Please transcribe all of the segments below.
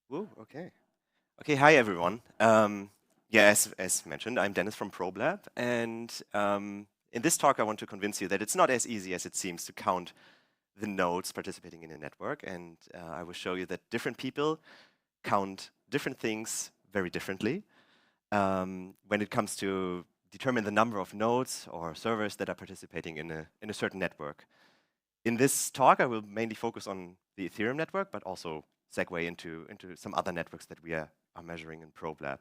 Woo, okay. Okay, hi everyone. Yeah, as mentioned, I'm Dennis from ProBlab, and in this talk I want to convince you that it's not as easy as it seems to count the nodes participating in a network, and I will show you that different people count different things very differently when it comes to determine the number of nodes or servers that are participating in a certain network. In this talk, I will mainly focus on the Ethereum network, but also segue into some other networks that we are measuring in ProBlab.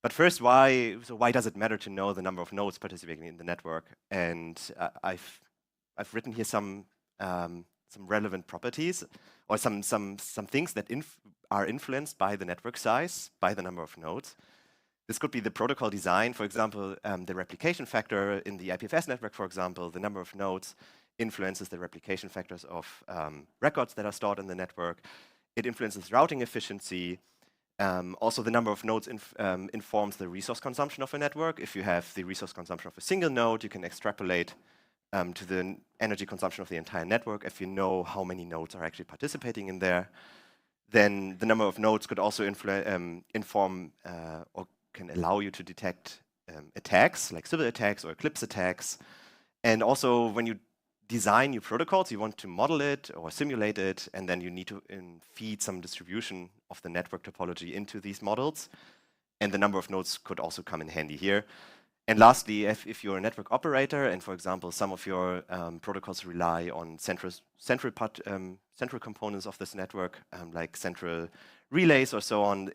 But first, why does it matter to know the number of nodes participating in the network? And I've written here some relevant properties or some things that are influenced by the network size, by the number of nodes. This could be the protocol design, for example, the replication factor in the IPFS network, for example, the number of nodes influences the replication factors of records that are stored in the network. It influences routing efficiency. Also, the number of nodes informs the resource consumption of a network. If you have the resource consumption of a single node, you can extrapolate to the energy consumption of the entire network if you know how many nodes are actually participating in there. Then the number of nodes could also inform or can allow you to detect attacks, like Sybil attacks or Eclipse attacks. And also, when you design your protocols, you want to model it or simulate it, and then you need to feed some distribution of the network topology into these models. And the number of nodes could also come in handy here. And lastly, if you're a network operator, and for example, some of your protocols rely on central components of this network, like central relays or so on,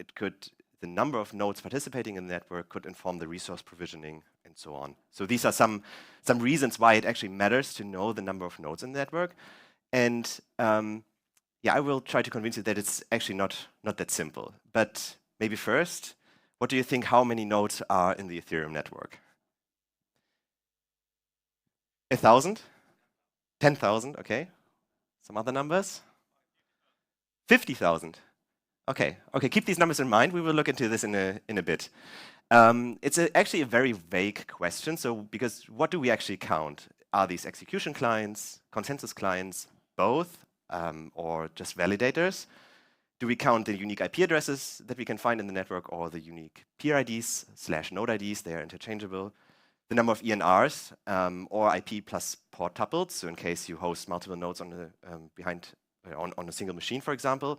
the number of nodes participating in the network could inform the resource provisioning and so on. So these are some reasons why it actually matters to know the number of nodes in the network. And yeah, I will try to convince you that it's actually not that simple. But maybe first, what do you think how many nodes are in the Ethereum network? 1,000? 10,000, okay. Some other numbers? 50,000. Okay, keep these numbers in mind. We will look into this in a bit. It's actually a very vague question, because what do we actually count? Are these execution clients, consensus clients, both, or just validators? Do we count the unique IP addresses that we can find in the network or the unique peer IDs / node IDs? They are interchangeable. The number of ENRs or IP plus port tuples, so in case you host multiple nodes on a single machine, for example.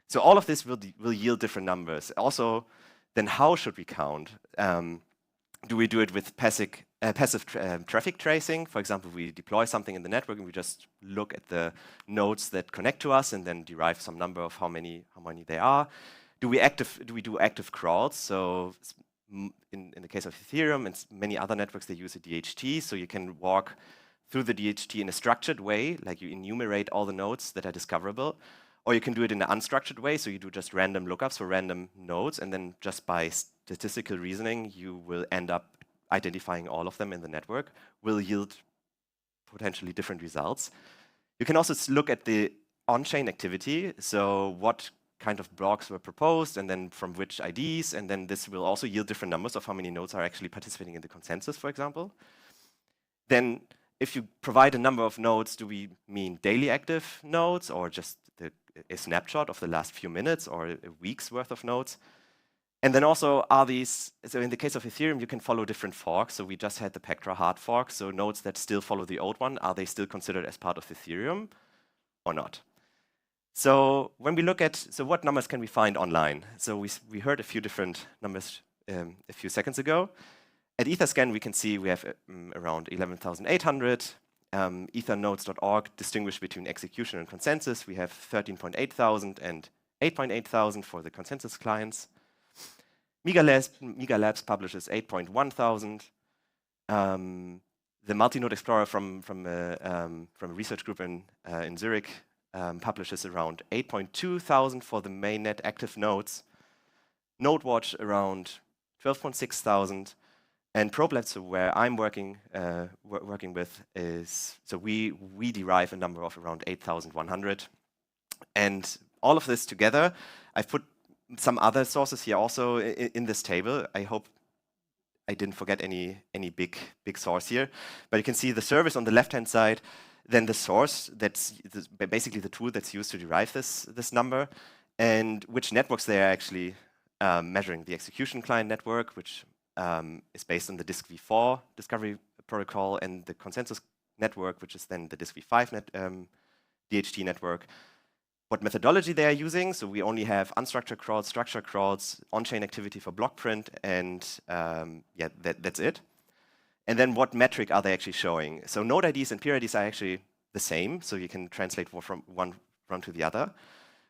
So all of this will yield different numbers. Also, then how should we count? Do we do it with passive traffic tracing? For example, we deploy something in the network and we just look at the nodes that connect to us and then derive some number of how many they are. Do we do active crawls? So in the case of Ethereum and many other networks, they use a DHT, so you can walk through the DHT in a structured way, like you enumerate all the nodes that are discoverable. Or you can do it in an unstructured way, so you do just random lookups for random nodes, and then just by statistical reasoning, you will end up identifying all of them in the network, will yield potentially different results. You can also look at the on-chain activity, so what kind of blocks were proposed, and then from which IDs, and then this will also yield different numbers of how many nodes are actually participating in the consensus, for example. Then if you provide a number of nodes, do we mean daily active nodes or just a snapshot of the last few minutes or a week's worth of nodes? And then also so in the case of Ethereum, you can follow different forks. So we just had the Pectra hard fork. So nodes that still follow the old one, are they still considered as part of Ethereum or not? So when we look at, what numbers can we find online? So we heard a few different numbers a few seconds ago. At Etherscan, we can see we have around 11,800. Ethernodes.org distinguish between execution and consensus. We have 13.8 thousand and 8.8 thousand for the consensus clients. Megalabs publishes 8.1 thousand. The Multi-Node Explorer from a research group in Zurich publishes around 8.2 thousand for the mainnet active nodes. NodeWatch around 12.6 thousand. And ProBlab, so where I'm working with, is so we derive a number of around 8,100, and all of this together, I've put some other sources here also in this table. I hope I didn't forget any big source here, but you can see the service on the left-hand side, then the source that's basically the tool that's used to derive this number, and which networks they are actually measuring. The execution client network, which is based on the disk v4 discovery protocol, and the consensus network, which is then the disk v5 DHT network. What methodology they are using, so we only have unstructured crawls, structured crawls, on-chain activity for block print, and yeah, that's it. And then what metric are they actually showing? So node IDs and peer IDs are actually the same, so you can translate from one to the other.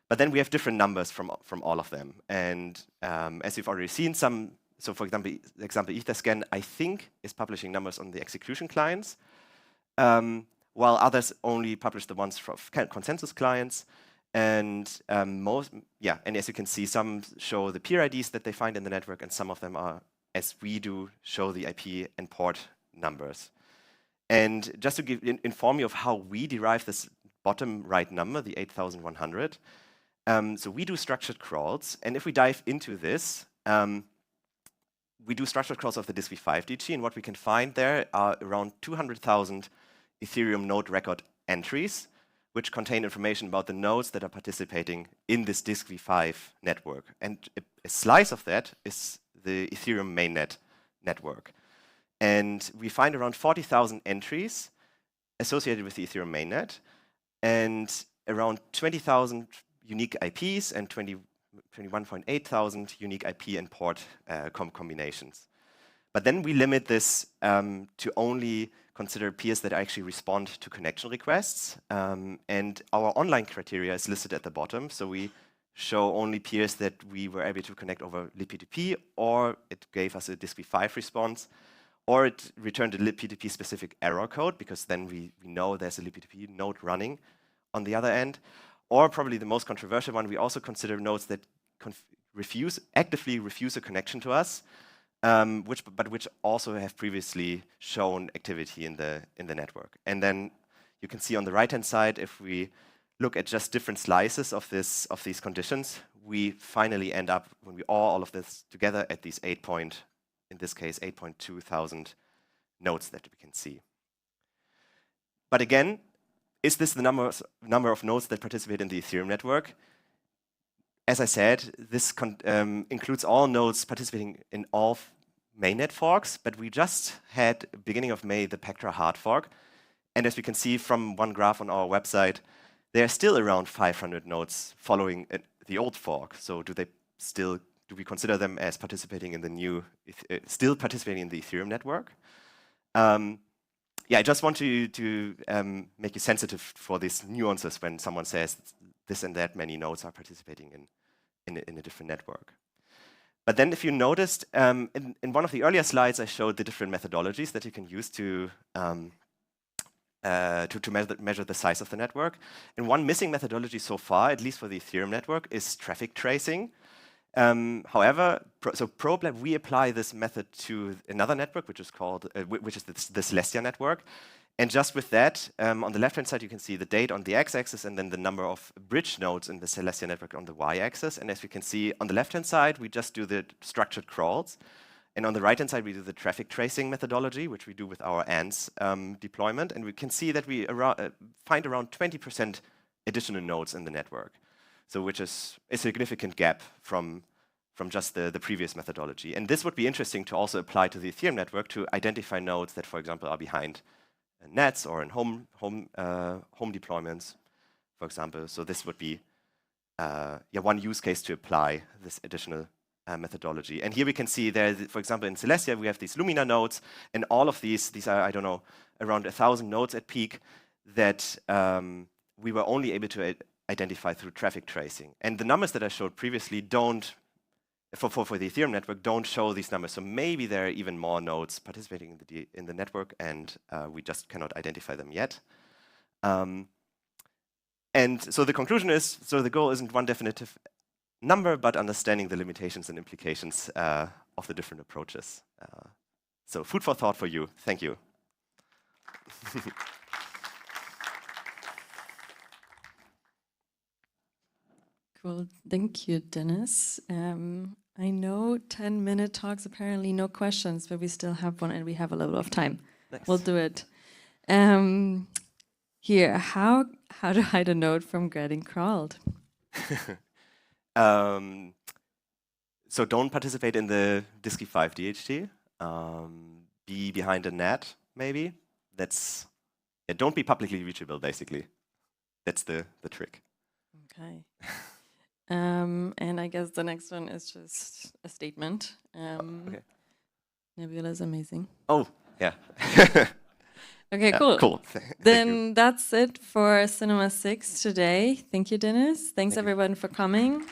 But then we have different numbers from all of them. And as you've already seen, so for example, Etherscan, I think, is publishing numbers on the execution clients, while others only publish the ones from consensus clients. And and as you can see, some show the peer IDs that they find in the network, and some of them are, as we do, show the IP and port numbers. And just to inform you of how we derive this bottom right number, the 8,100, so we do structured crawls, and if we dive into this, we do structured crawls of the disk v5 DG, and what we can find there are around 200,000 Ethereum node record entries, which contain information about the nodes that are participating in this disk v5 network. And a slice of that is the Ethereum mainnet network. And we find around 40,000 entries associated with the Ethereum mainnet, and around 20,000 unique IPs and 21.8 thousand unique IP and port combinations. But then we limit this to only consider peers that actually respond to connection requests. And our online criteria is listed at the bottom. So we show only peers that we were able to connect over libp2p, or it gave us a disk v5 response, or it returned a libp2p specific error code, because then we know there's a libp2p node running on the other end. Or probably the most controversial one, we also consider nodes that actively refuse a connection to us, which also have previously shown activity in the network. And then you can see on the right-hand side, if we look at just different slices of these conditions, we finally end up, when we all of this together, at these in this case, 8.2 thousand nodes that we can see. But again, is this the number of nodes that participate in the Ethereum network? As I said, this includes all nodes participating in all mainnet forks, but we just had, beginning of May, the Pectra hard fork. And as we can see from one graph on our website, there are still around 500 nodes following the old fork. So do we consider them as participating in the new, still participating in the Ethereum network? Yeah, I just want to make you sensitive for these nuances when someone says this and that many nodes are participating in a different network. But then if you noticed, in one of the earlier slides, I showed the different methodologies that you can use to measure the size of the network. And one missing methodology so far, at least for the Ethereum network, is traffic tracing. However, ProBlab, we apply this method to another network, which is the Celestia network. And just with that, on the left-hand side, you can see the date on the x-axis and then the number of bridge nodes in the Celestia network on the y-axis. And as we can see, on the left-hand side, we just do the structured crawls. And on the right-hand side, we do the traffic tracing methodology, which we do with our ANS deployment. And we can see that we find around 20% additional nodes in the network. So which is a significant gap from just the previous methodology. And this would be interesting to also apply to the Ethereum network to identify nodes that, for example, are behind nets or in home deployments, for example. So this would be one use case to apply this additional methodology. And here we can see there, for example, in Celestia, we have these Lumina nodes, and all of these are, I don't know, around 1,000 nodes at peak that we were only able to identify through traffic tracing. And the numbers that I showed previously don't, for the Ethereum network, don't show these numbers. So maybe there are even more nodes participating in the network, and we just cannot identify them yet. And so the conclusion is, so the goal isn't one definitive number, but understanding the limitations and implications of the different approaches. So food for thought for you. Thank you. Cool. Thank you, Dennis. I know 10-minute talks, apparently no questions, but we still have one and we have a little bit of time. Nice. We'll do it. Here, how to hide a node from getting crawled? So don't participate in the Disky 5 DHT. Be behind a net, maybe. Don't be publicly reachable, basically. That's the trick. Okay. And I guess the next one is just a statement. Okay. Nebula is amazing. Oh, yeah. Okay, Yeah, cool. cool. Then that's it for Cinema 6 today. Thank you, Dennis. Thanks Thank you. everyone for coming.